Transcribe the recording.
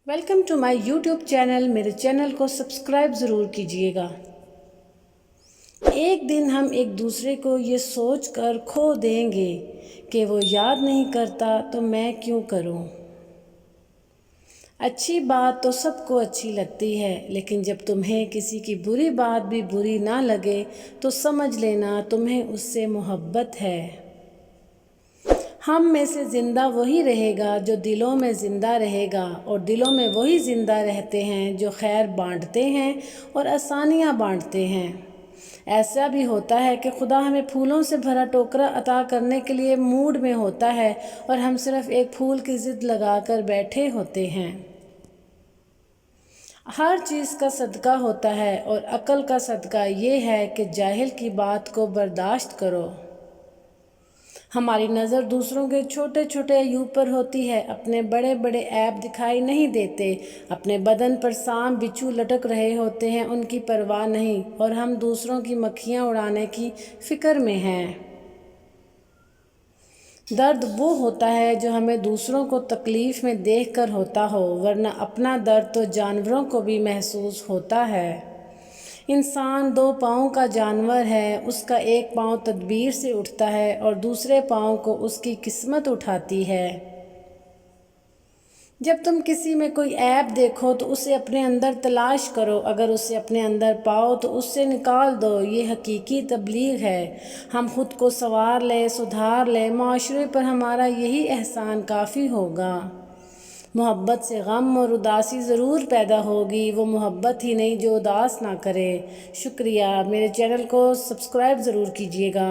Welcome to my YouTube channel. मेरे channel को subscribe ज़रूर कीजिएगा। एक दिन हम एक दूसरे को ये सोच कर खो देंगे कि वो याद नहीं करता तो मैं क्यों करूं। अच्छी बात तो सबको अच्छी लगती है, लेकिन जब तुम्हें किसी की बुरी बात भी बुरी ना लगे तो समझ लेना तुम्हें उससे मोहब्बत है। हम में से ज़िंदा वही रहेगा जो दिलों में ज़िंदा रहेगा, और दिलों में वही ज़िंदा रहते हैं जो खैर बांटते हैं और आसानियाँ बांटते हैं। ऐसा भी होता है कि खुदा हमें फूलों से भरा टोकरा अता करने के लिए मूड में होता है और हम सिर्फ़ एक फूल की ज़िद लगा कर बैठे होते हैं। हर चीज़ का सदका होता है और अक्ल का सदका ये है कि जाहिल की बात को बर्दाश्त करो। हमारी नज़र दूसरों के छोटे छोटे अयूब पर होती है, अपने बड़े बड़े ऐब दिखाई नहीं देते। अपने बदन पर सांप बिच्छू लटक रहे होते हैं, उनकी परवाह नहीं, और हम दूसरों की मक्खियाँ उड़ाने की फ़िक्र में हैं। दर्द वो होता है जो हमें दूसरों को तकलीफ़ में देख कर होता हो, वरना अपना दर्द तो जानवरों को भी महसूस होता है। इंसान दो पाँव का जानवर है, उसका एक पाँव तदबीर से उठता है और दूसरे पाँव को उसकी किस्मत उठाती है। जब तुम किसी में कोई ऐब देखो तो उसे अपने अंदर तलाश करो, अगर उसे अपने अंदर पाओ तो उससे निकाल दो। ये हकीकी तबलीग है। हम खुद को संवार लें, सुधार लें, माशरे पर हमारा यही एहसान काफ़ी होगा। मोहब्बत से गम और उदासी ज़रूर पैदा होगी, वो मोहब्बत ही नहीं जो उदास ना करे। शुक्रिया। मेरे चैनल को सब्सक्राइब ज़रूर कीजिएगा।